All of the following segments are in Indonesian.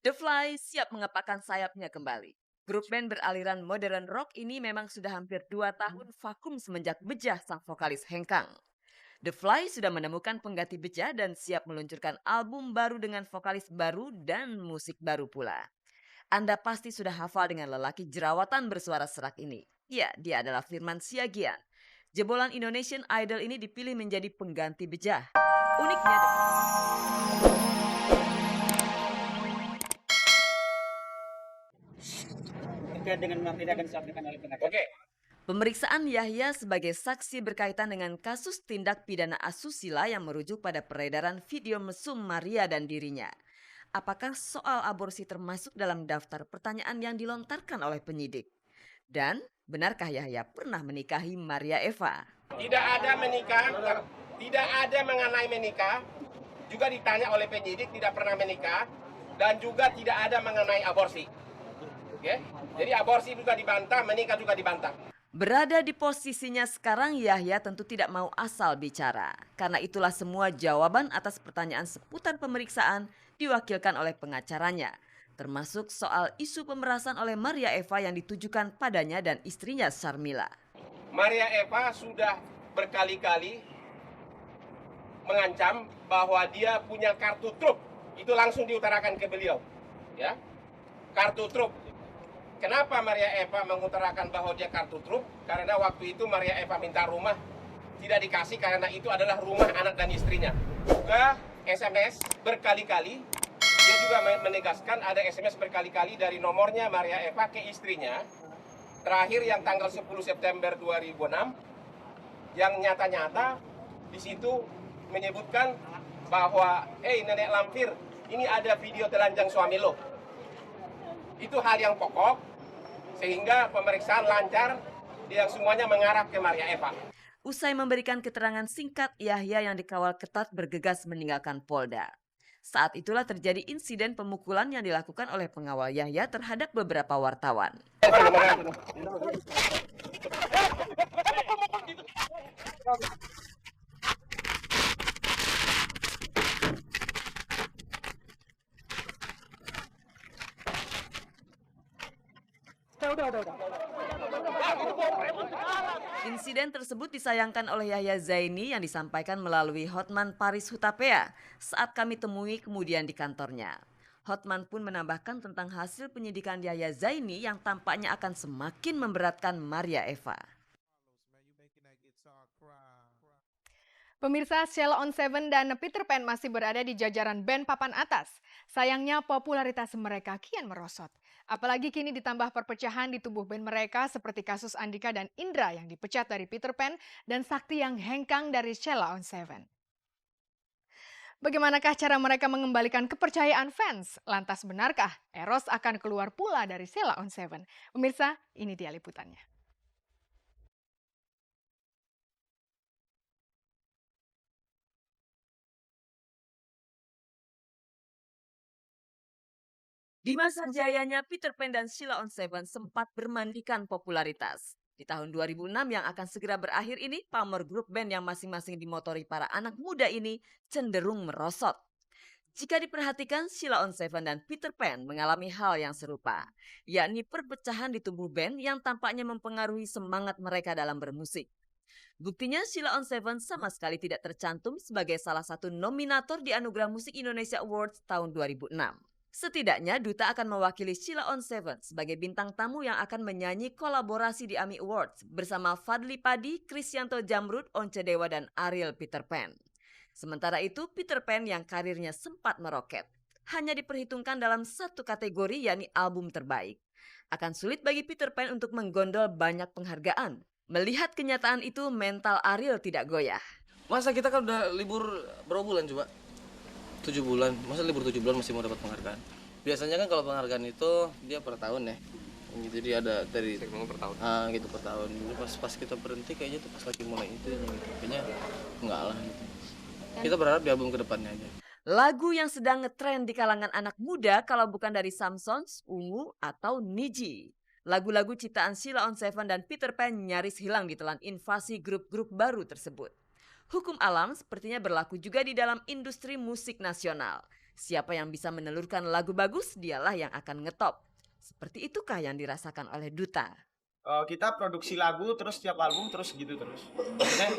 The Fly siap mengepakkan sayapnya kembali. Grup band beraliran modern rock ini memang sudah hampir 2 tahun vakum semenjak Bejah sang vokalis hengkang. The Fly sudah menemukan pengganti Bejah dan siap meluncurkan album baru dengan vokalis baru dan musik baru pula. Anda pasti sudah hafal dengan lelaki jerawatan bersuara serak ini. Ya, dia adalah Firman Siagian. Jebolan Indonesian Idol ini dipilih menjadi pengganti Bejah. Uniknya, terkait dengan materi akan disampaikan oleh penasihat. Oke. pemeriksaan Yahya sebagai saksi berkaitan dengan kasus tindak pidana asusila yang merujuk pada peredaran video mesum Maria dan dirinya. Apakah soal aborsi termasuk dalam daftar pertanyaan yang dilontarkan oleh penyidik? Dan benarkah Yahya pernah menikahi Maria Eva? Tidak ada menikah, tidak ada mengenai menikah. Juga ditanya oleh penyidik tidak pernah menikah dan juga tidak ada mengenai aborsi. Oke? Jadi aborsi juga dibantah, menikah juga dibantah. Berada di posisinya sekarang, Yahya tentu tidak mau asal bicara. Karena itulah semua jawaban atas pertanyaan seputar pemeriksaan diwakilkan oleh pengacaranya. Termasuk soal isu pemerasan oleh Maria Eva yang ditujukan padanya dan istrinya Sharmila. Maria Eva sudah berkali-kali mengancam bahwa dia punya kartu truf. Itu langsung diutarakan ke beliau. Ya, kartu truf. Kenapa Maria Eva mengutarakan bahwa dia kartu truf? Karena waktu itu Maria Eva minta rumah, tidak dikasih karena itu adalah rumah anak dan istrinya. Juga SMS berkali-kali, dia juga menegaskan ada SMS berkali-kali dari nomornya Maria Eva ke istrinya. Terakhir yang tanggal 10 September 2006, yang nyata-nyata di situ menyebutkan bahwa, nenek lampir, ini ada video telanjang suami lo. Itu hal yang pokok, sehingga pemeriksaan lancar, yang semuanya mengarah ke Maria Eva. Usai memberikan keterangan singkat, Yahya yang dikawal ketat bergegas meninggalkan Polda. Saat itulah terjadi insiden pemukulan yang dilakukan oleh pengawal Yahya terhadap beberapa wartawan. Insiden tersebut disayangkan oleh Yahya Zaini yang disampaikan melalui Hotman Paris Hutapea saat kami temui kemudian di kantornya. Hotman pun menambahkan tentang hasil penyidikan Yahya Zaini yang tampaknya akan semakin memberatkan Maria Eva. Pemirsa, Sheila on 7 dan Peter Pan masih berada di jajaran band papan atas. Sayangnya popularitas mereka kian merosot. Apalagi kini ditambah perpecahan di tubuh band mereka seperti kasus Andika dan Indra yang dipecat dari Peter Pan dan Sakti yang hengkang dari Sheila on 7. Bagaimanakah cara mereka mengembalikan kepercayaan fans? Lantas benarkah Eros akan keluar pula dari Sheila on 7? Pemirsa, ini dia liputannya. Di masa jayanya, Peter Pan dan Sheila on 7 sempat bermandikan popularitas. Di tahun 2006 yang akan segera berakhir ini, pamor grup band yang masing-masing dimotori para anak muda ini cenderung merosot. Jika diperhatikan, Sheila on 7 dan Peter Pan mengalami hal yang serupa, yakni perpecahan di tubuh band yang tampaknya mempengaruhi semangat mereka dalam bermusik. Buktinya Sheila on 7 sama sekali tidak tercantum sebagai salah satu nominator di Anugerah Musik Indonesia Awards tahun 2006. Setidaknya Duta akan mewakili Sheila on 7 sebagai bintang tamu yang akan menyanyi kolaborasi di AMI Awards bersama Fadly Padi, Krisyanto Jamrud, Once Dewa, dan Ariel Peter Pan. Sementara itu Peter Pan yang karirnya sempat meroket hanya diperhitungkan dalam satu kategori yakni album terbaik. Akan sulit bagi Peter Pan untuk menggondol banyak penghargaan. Melihat kenyataan itu mental Ariel tidak goyah. Masa kita kan udah libur berapa bulan coba? 7 bulan, masa libur 7 bulan masih mau dapat penghargaan? Biasanya kan kalau penghargaan itu dia per tahun ya. Jadi ada dari segmen per tahun. Gitu per tahun. Jadi pas kita berhenti kayaknya tuh pas lagi mulai itu gitu. Kayaknya enggak lah gitu. Kita berharap di album kedepannya aja. Lagu yang sedang ngetren di kalangan anak muda kalau bukan dari Samsons, Ungu, atau Niji. Lagu-lagu ciptaan Sheila on 7 dan Peter Pan nyaris hilang ditelan invasi grup-grup baru tersebut. Hukum alam sepertinya berlaku juga di dalam industri musik nasional. Siapa yang bisa menelurkan lagu bagus, dialah yang akan ngetop. Seperti itukah yang dirasakan oleh Duta? Kita produksi lagu terus setiap album terus gitu terus. Maksudnya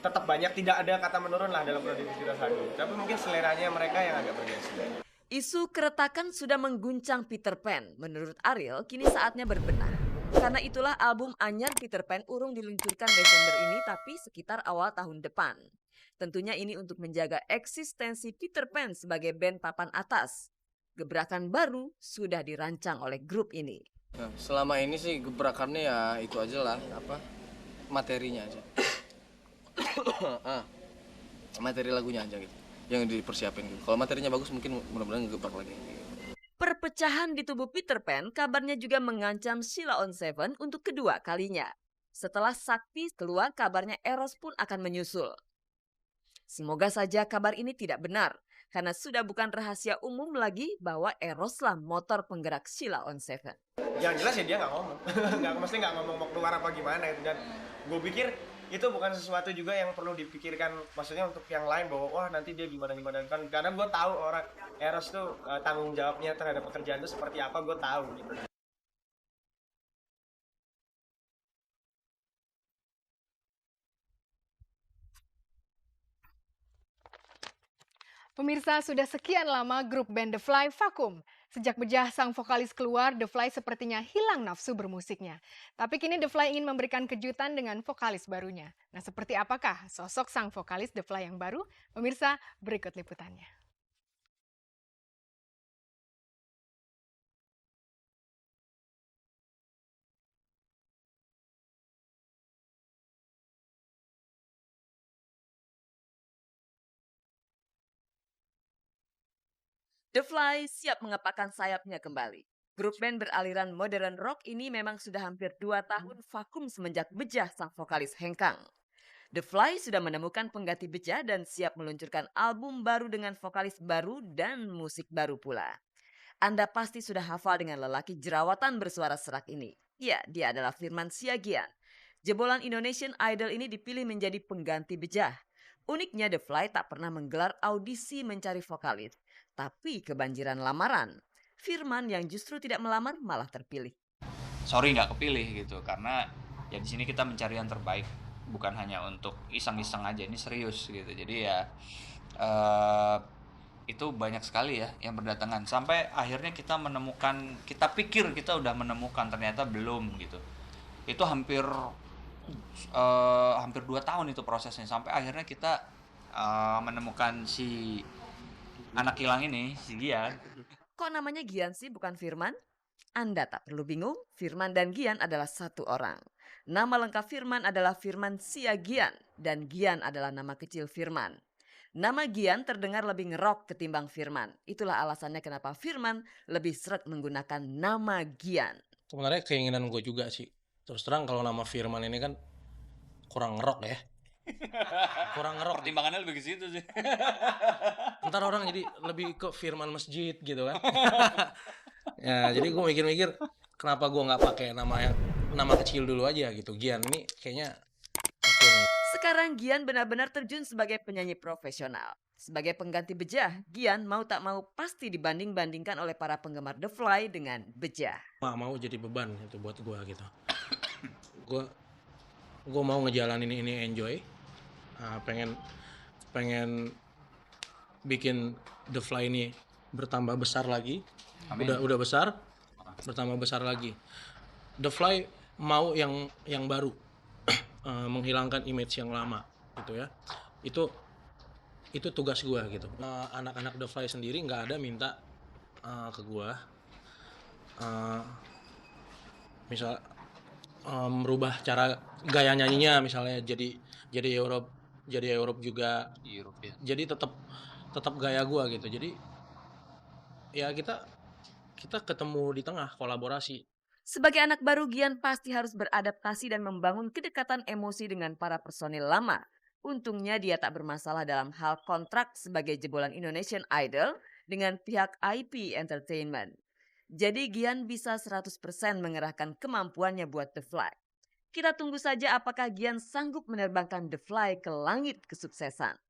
tetap banyak, tidak ada kata menurun lah dalam produksi lagu. Tapi mungkin seleranya mereka yang agak bergeser. Isu keretakan sudah mengguncang Peter Pan. Menurut Ariel, kini saatnya berbenah. Karena itulah album anyar Peter Pan urung diluncurkan Desember ini, tapi sekitar awal tahun depan. Tentunya ini untuk menjaga eksistensi Peter Pan sebagai band papan atas. Gebrakan baru sudah dirancang oleh grup ini. Nah, selama ini sih gebrakannya ya itu aja lah, materinya aja. Materi lagunya aja gitu, yang dipersiapin gitu. Kalau materinya bagus mungkin mudah-mudahan ngegebrak lagi. Perpecahan di tubuh Peter Pan kabarnya juga mengancam Sheila on 7 untuk kedua kalinya. Setelah Sakti keluar, kabarnya Eros pun akan menyusul. Semoga saja kabar ini tidak benar, karena sudah bukan rahasia umum lagi bahwa Eroslah motor penggerak Sheila on 7. Yang jelas ya dia nggak ngomong, mesti nggak ngomong mau keluar apa gimana gitu. Dan gue pikir itu bukan sesuatu juga yang perlu dipikirkan, maksudnya untuk yang lain bahwa wah nanti dia gimana kan. Karena gue tahu orang Eros tuh tanggung jawabnya terhadap pekerjaan itu seperti apa, gue tahu gitu. Pemirsa, sudah sekian lama grup band The Fly vakum. Sejak Bejah sang vokalis keluar, The Fly sepertinya hilang nafsu bermusiknya. Tapi kini The Fly ingin memberikan kejutan dengan vokalis barunya. Nah, seperti apakah sosok sang vokalis The Fly yang baru? Pemirsa, berikut liputannya. The Fly siap mengepakkan sayapnya kembali. Grup band beraliran modern rock ini memang sudah hampir 2 tahun vakum semenjak Bejah sang vokalis hengkang. The Fly sudah menemukan pengganti Bejah dan siap meluncurkan album baru dengan vokalis baru dan musik baru pula. Anda pasti sudah hafal dengan lelaki jerawatan bersuara serak ini. Ya, dia adalah Firman Siagian. Jebolan Indonesian Idol ini dipilih menjadi pengganti Bejah. Uniknya The Fly tak pernah menggelar audisi mencari vokalis. Tapi kebanjiran lamaran. Firman yang justru tidak melamar malah terpilih. Sorry nggak kepilih gitu, karena ya di sini kita mencari yang terbaik, bukan hanya untuk iseng-iseng aja, ini serius gitu. Jadi ya itu banyak sekali ya yang berdatangan, sampai akhirnya kita menemukan, kita pikir kita udah menemukan, ternyata belum gitu. Itu hampir 2 tahun itu prosesnya, sampai akhirnya kita menemukan si anak hilang ini, si Gian. Kok namanya Gian sih, bukan Firman? Anda tak perlu bingung, Firman dan Gian adalah satu orang. Nama lengkap Firman adalah Firman Siagian, dan Gian adalah nama kecil Firman. Nama Gian terdengar lebih ngerok ketimbang Firman. Itulah alasannya kenapa Firman lebih seret menggunakan nama Gian. Sebenarnya keinginan gue juga sih. Terus terang kalau nama Firman ini kan kurang ngerok ya. Kurang ngerok. Pertimbangannya lebih ke situ sih. Ntar orang jadi lebih ke Firman Masjid gitu kan. Ya, jadi gue mikir-mikir kenapa gue nggak pakai nama kecil dulu aja gitu. Gian ini kayaknya oke nih. Sekarang Gian benar-benar terjun sebagai penyanyi profesional. Sebagai pengganti Bejah, Gian mau tak mau pasti dibanding-bandingkan oleh para penggemar The Fly dengan Bejah. Nggak mau jadi beban itu buat gue gitu. Gue mau ngejalanin ini enjoy. Pengen bikin The Fly ini bertambah besar lagi. Amin. Udah besar, bertambah besar lagi. The Fly mau yang baru, menghilangkan image yang lama gitu ya. Itu tugas gue gitu. Anak-anak The Fly sendiri nggak ada minta ke gue misal merubah cara gaya nyanyinya, misalnya jadi Europe juga. Europe ya. Jadi tetap gaya gua gitu. Jadi ya kita ketemu di tengah, kolaborasi. Sebagai anak baru, Gian pasti harus beradaptasi dan membangun kedekatan emosi dengan para personil lama. Untungnya dia tak bermasalah dalam hal kontrak sebagai jebolan Indonesian Idol dengan pihak IP Entertainment. Jadi Gian bisa 100% mengerahkan kemampuannya buat The Fly. Kita tunggu saja apakah Gian sanggup menerbangkan The Fly ke langit kesuksesan.